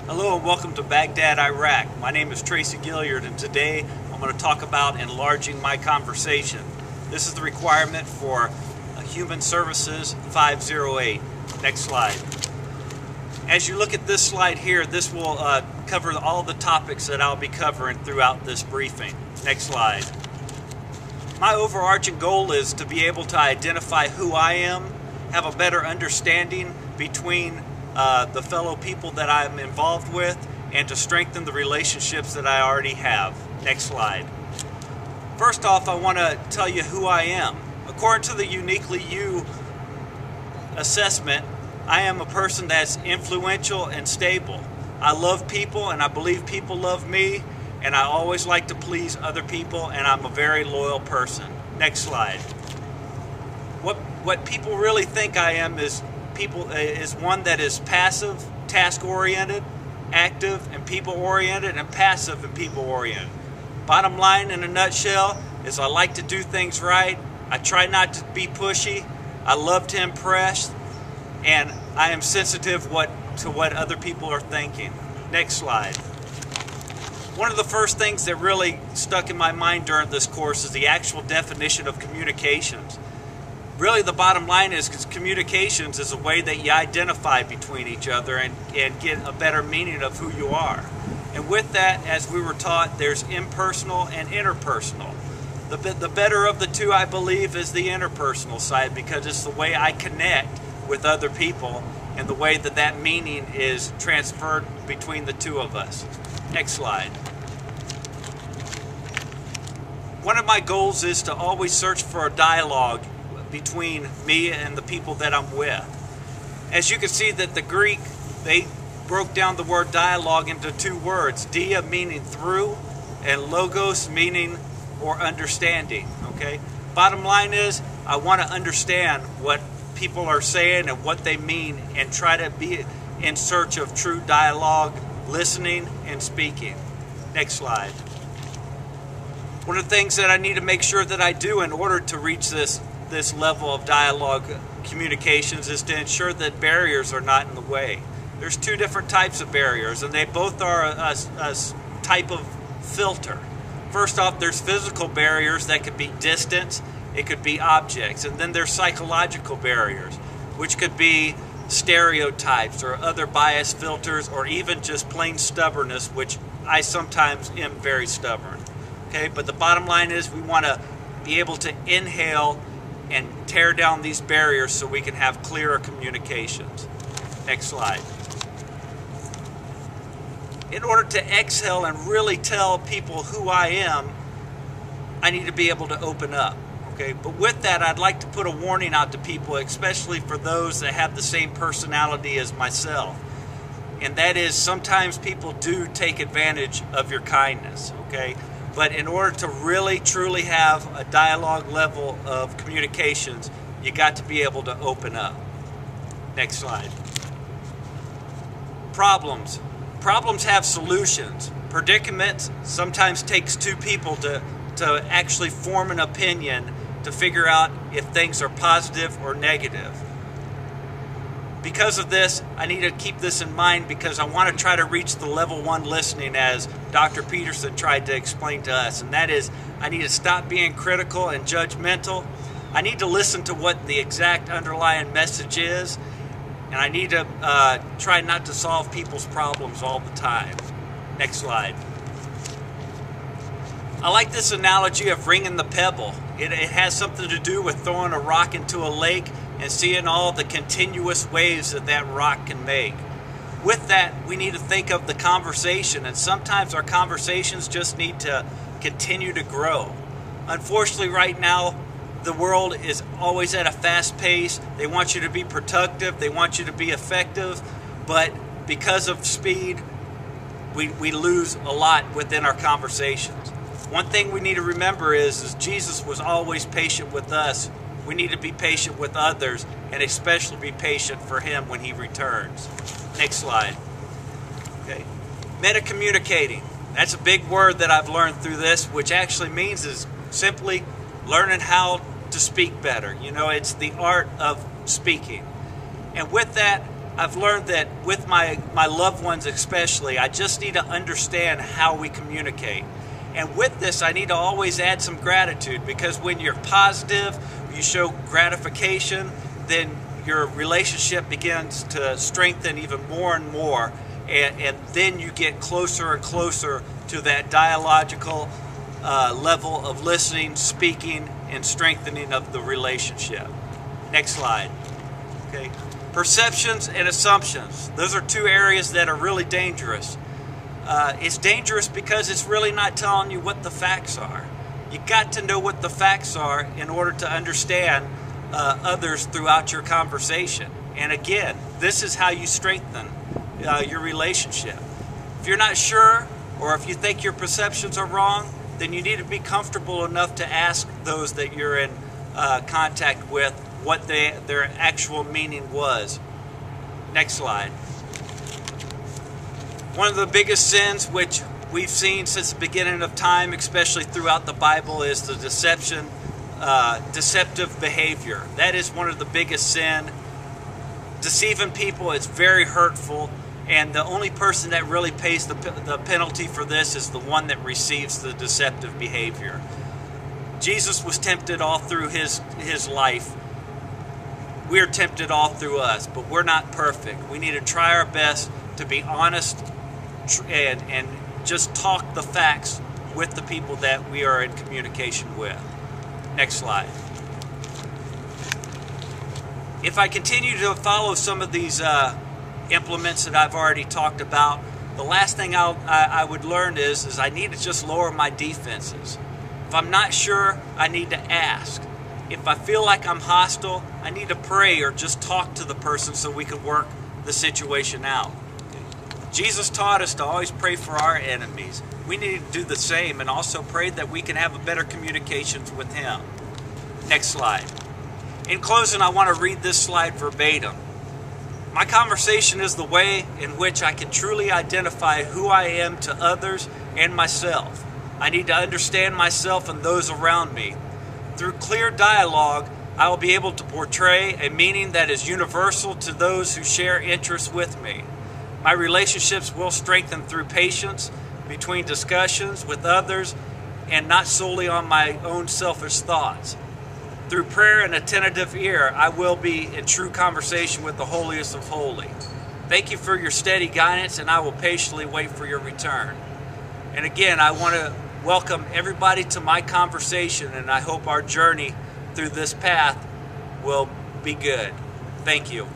Hello and welcome to Baghdad, Iraq. My name is Gillyard, and today I'm going to talk about enlarging my conversation. This is the requirement for Human Services 508. Next slide. As you look at this slide here, this will cover all the topics that I'll be covering throughout this briefing. Next slide. My overarching goal is to be able to identify who I am, have a better understanding between the fellow people that I'm involved with, and to strengthen the relationships that I already have. Next slide. First off, I want to tell you who I am. According to the Uniquely You assessment, I am a person that's influential and stable. I love people and I believe people love me, and I always like to please other people, and I'm a very loyal person. Next slide. What people really think I am is one that is passive, task-oriented, active and people-oriented, and passive and people-oriented. Bottom line in a nutshell is I like to do things right. I try not to be pushy. I love to impress, and I am sensitive to what other people are thinking. Next slide. One of the first things that really stuck in my mind during this course is the actual definition of communications. Really, the bottom line is communications is a way that you identify between each other and get a better meaning of who you are. And with that, as we were taught, there's impersonal and interpersonal. The better of the two, I believe, is the interpersonal side, because it's the way I connect with other people and the way that that meaning is transferred between the two of us. Next slide. One of my goals is to always search for a dialogue between me and the people that I'm with. As you can see that the Greek, they broke down the word dialogue into two words, dia meaning through, and logos meaning or understanding. Okay? Bottom line is, I want to understand what people are saying and what they mean, and try to be in search of true dialogue, listening and speaking. Next slide. One of the things that I need to make sure that I do in order to reach this level of dialogue communications is to ensure that barriers are not in the way. There's two different types of barriers, and they both are a type of filter. First off, there's physical barriers that could be distance, it could be objects, and then there's psychological barriers, which could be stereotypes or other bias filters, or even just plain stubbornness, which I sometimes am very stubborn. Okay, but the bottom line is we want to be able to inhale and tear down these barriers so we can have clearer communications. Next slide. In order to exhale and really tell people who I am, I need to be able to open up. Okay, but with that, I'd like to put a warning out to people, especially for those that have the same personality as myself. And that is, sometimes people do take advantage of your kindness, okay? But in order to really, truly have a dialogue level of communications, you got to be able to open up. Next slide. Problems. Problems have solutions. Predicaments sometimes takes two people to actually form an opinion to figure out if things are positive or negative. Because of this, I need to keep this in mind, because I want to try to reach the level 1 listening, as Dr. Peterson tried to explain to us, and that is, I need to stop being critical and judgmental. I need to listen to what the exact underlying message is, and I need to try not to solve people's problems all the time. Next slide. I like this analogy of ringing the pebble. It has something to do with throwing a rock into a lake and seeing all the continuous waves that rock can make. With that, we need to think of the conversation, and sometimes our conversations just need to continue to grow. Unfortunately, right now, the world is always at a fast pace. They want you to be productive, they want you to be effective, but because of speed, we lose a lot within our conversations. One thing we need to remember is Jesus was always patient with us. We need to be patient with others, and especially be patient for Him when He returns. Next slide. Okay. Metacommunicating. That's a big word that I've learned through this, which actually means is simply learning how to speak better. You know, it's the art of speaking. And with that, I've learned that with my loved ones especially, I just need to understand how we communicate. And with this, I need to always add some gratitude, because when you're positive, you show gratification, then your relationship begins to strengthen even more and more. And then you get closer and closer to that dialogical level of listening, speaking, and strengthening of the relationship. Next slide. Okay. Perceptions and assumptions. Those are two areas that are really dangerous. It's dangerous because it's really not telling you what the facts are. You got to know what the facts are in order to understand others throughout your conversation. And again, this is how you strengthen your relationship. If you're not sure, or if you think your perceptions are wrong, then you need to be comfortable enough to ask those that you're in contact with what their actual meaning was. Next slide. One of the biggest sins which we've seen since the beginning of time, especially throughout the Bible, is the deceptive behavior. That is one of the biggest sin. Deceiving people is very hurtful, and the only person that really pays the penalty for this is the one that receives the deceptive behavior. Jesus was tempted all through his life. We're tempted all through us, but we're not perfect. We need to try our best to be honest and just talk the facts with the people that we are in communication with. Next slide. If I continue to follow some of these implements that I've already talked about, the last thing I would learn is I need to just lower my defenses. If I'm not sure, I need to ask. If I feel like I'm hostile, I need to pray or just talk to the person so we can work the situation out. Jesus taught us to always pray for our enemies. We need to do the same and also pray that we can have a better communications with Him. Next slide. In closing, I want to read this slide verbatim. My conversation is the way in which I can truly identify who I am to others and myself. I need to understand myself and those around me. Through clear dialogue, I will be able to portray a meaning that is universal to those who share interests with me. My relationships will strengthen through patience, between discussions with others, and not solely on my own selfish thoughts. Through prayer and attentive ear, I will be in true conversation with the holiest of holy. Thank you for your steady guidance, and I will patiently wait for your return. And again, I want to welcome everybody to my conversation, and I hope our journey through this path will be good. Thank you.